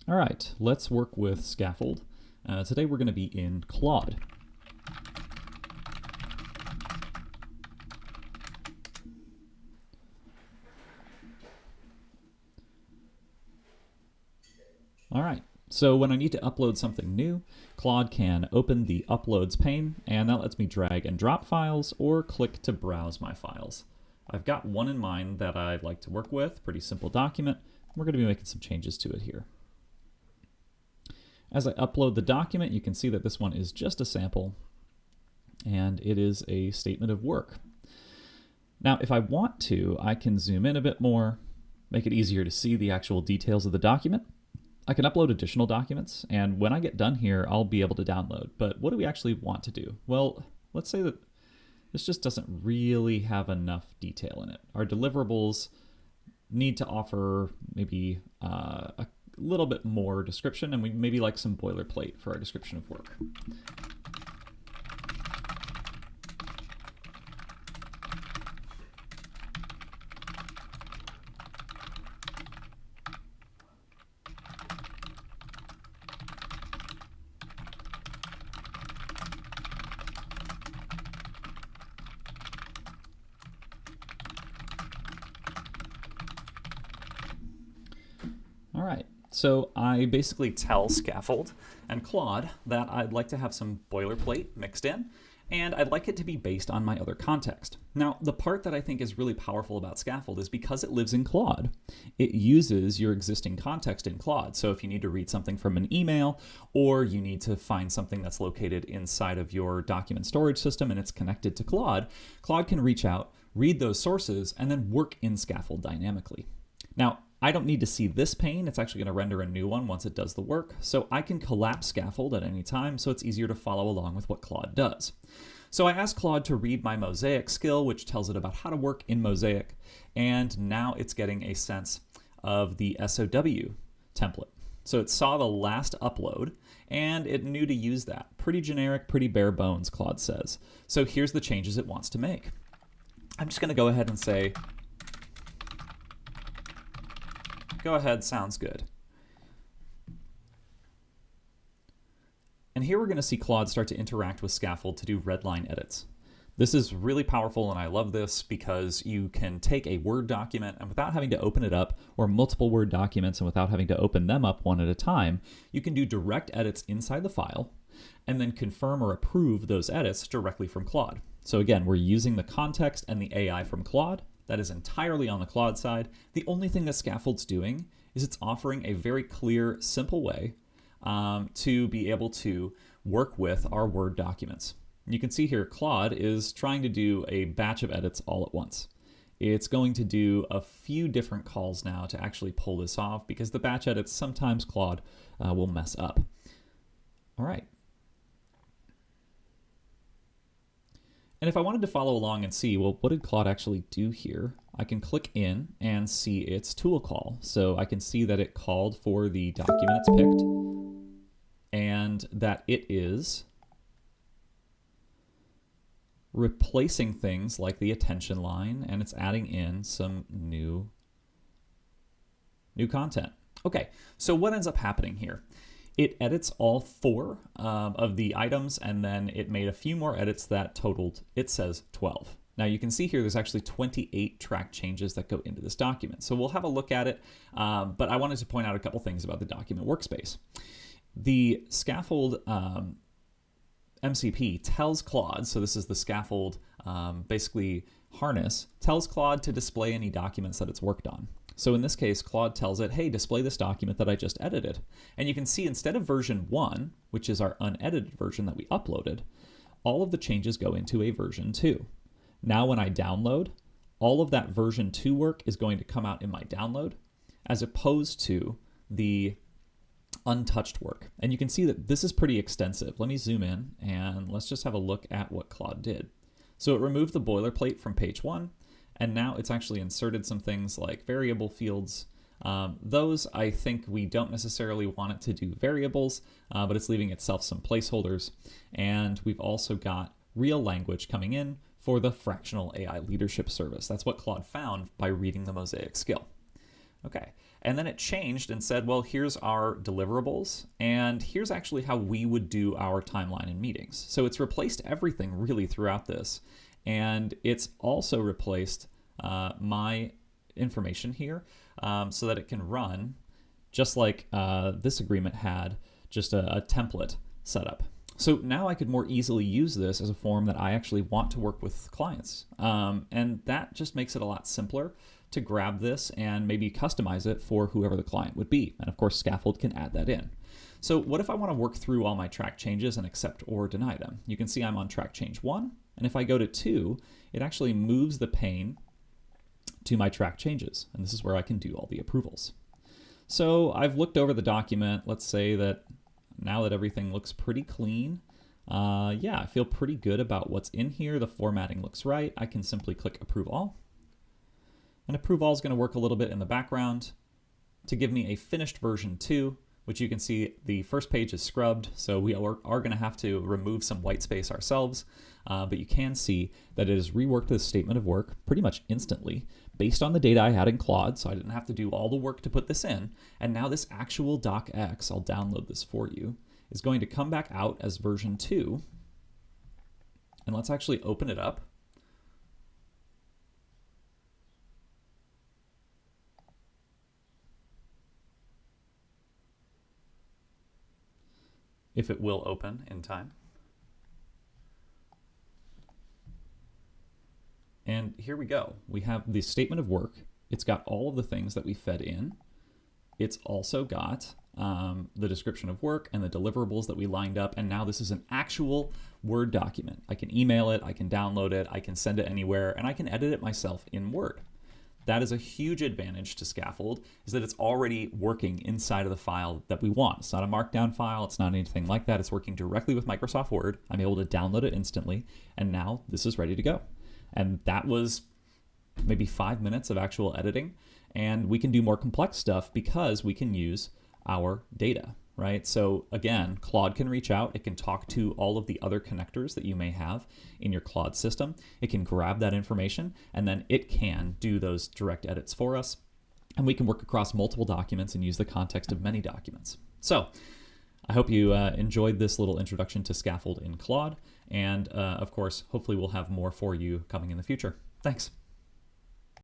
All right, let's work with Scaffold. Today we're going to be in Claude. All right, so when I need to upload something new, Claude can open the Uploads pane, and that lets me drag and drop files or click to browse my files. I've got one in mind that I'd like to work with, pretty simple document. We're going to be making some changes to it here. As I upload the document, you can see that this one is just a sample, and it is a statement of work. Now, if I want to, I can zoom in a bit more, make it easier to see the actual details of the document. I can upload additional documents, and when I get done here, I'll be able to download. But what do we actually want to do? Well, let's say that this just doesn't really have enough detail in it. Our deliverables need to offer maybe a little bit more description, and we maybe like some boilerplate for our description of work. All right, so I basically tell Scaffold and Claude that I'd like to have some boilerplate mixed in, and I'd like it to be based on my other context. Now, the part that I think is really powerful about Scaffold is because it lives in Claude, it uses your existing context in Claude. So if you need to read something from an email, or you need to find something that's located inside of your document storage system and it's connected to Claude, Claude can reach out, read those sources, and then work in Scaffold dynamically. Now, I don't need to see this pane. It's actually going to render a new one once it does the work. So I can collapse Scaffold at any time, so it's easier to follow along with what Claude does. So I asked Claude to read my Mosaic skill, which tells it about how to work in Mosaic. And now it's getting a sense of the SOW template. So it saw the last upload, and it knew to use that. Pretty generic, pretty bare bones, Claude says. So here's the changes it wants to make. I'm just going to go ahead and say, go ahead, sounds good. And here we're going to see Claude start to interact with Scaffold to do redline edits. This is really powerful, and I love this because you can take a Word document and without having to open it up, or multiple Word documents and without having to open them up one at a time, you can do direct edits inside the file and then confirm or approve those edits directly from Claude. So again, we're using the context and the AI from Claude. That is entirely on the Claude side. The only thing that Scaffold's doing is it's offering a very clear, simple way to be able to work with our Word documents. You can see here Claude is trying to do a batch of edits all at once. It's going to do a few different calls now to actually pull this off because the batch edits, sometimes Claude will mess up. All right. And if I wanted to follow along and see, well, what did Claude actually do here? I can click in and see its tool call. So I can see that it called for the document it's picked and that it is replacing things like the attention line, and it's adding in some new content. Okay, so what ends up happening here? It edits all 4 of the items, and then it made a few more edits that totaled, it says 12. Now you can see here there's actually 28 track changes that go into this document. So we'll have a look at it, but I wanted to point out a couple things about the document workspace. The Scaffold MCP tells Claude, so this is the Scaffold basically harness, tells Claude to display any documents that it's worked on. So in this case, Claude tells it, hey, display this document that I just edited. And you can see instead of version 1, which is our unedited version that we uploaded, all of the changes go into a version 2. Now when I download, all of that version 2 work is going to come out in my download, as opposed to the untouched work. And you can see that this is pretty extensive. Let me zoom in and let's just have a look at what Claude did. So it removed the boilerplate from page 1, and now it's actually inserted some things like variable fields. Those, I think we don't necessarily want it to do variables, but it's leaving itself some placeholders. And we've also got real language coming in for the fractional AI leadership service. That's what Claude found by reading the Mosaic skill. Okay, And then it changed and said, well, here's our deliverables, and here's actually how we would do our timeline in meetings. So it's replaced everything really throughout this. And it's also replaced my information here so that it can run just like this agreement had just a template set up. So now I could more easily use this as a form that I actually want to work with clients. And that just makes it a lot simpler to grab this and maybe customize it for whoever the client would be. And of course, Scaffold can add that in. So what if I want to work through all my track changes and accept or deny them? You can see I'm on track change 1. And if I go to 2, it actually moves the pane to my track changes. And this is where I can do all the approvals. So I've looked over the document. Let's say that now that everything looks pretty clean, yeah, I feel pretty good about what's in here. The formatting looks right. I can simply click Approve All. And Approve All is going to work a little bit in the background to give me a finished version 2, which you can see the first page is scrubbed, so we are going to have to remove some white space ourselves. But you can see that it has reworked the statement of work pretty much instantly based on the data I had in Claude, so I didn't have to do all the work to put this in. And now this actual docx, I'll download this for you, is going to come back out as version 2. And let's actually open it up. If it will open in time. And here we go. We have the statement of work. It's got all of the things that we fed in. It's also got the description of work and the deliverables that we lined up. And now this is an actual Word document. I can email it, I can download it, I can send it anywhere, and I can edit it myself in Word. That is a huge advantage to Scaffold, is that it's already working inside of the file that we want. It's not a markdown file, it's not anything like that. It's working directly with Microsoft Word. I'm able to download it instantly, and now this is ready to go. And that was maybe 5 minutes of actual editing, and we can do more complex stuff because we can use our data, right? So again, Claude can reach out. It can talk to all of the other connectors that you may have in your Claude system. It can grab that information, and then it can do those direct edits for us. And we can work across multiple documents and use the context of many documents. So I hope you enjoyed this little introduction to Scaffold in Claude. And of course, hopefully we'll have more for you coming in the future. Thanks.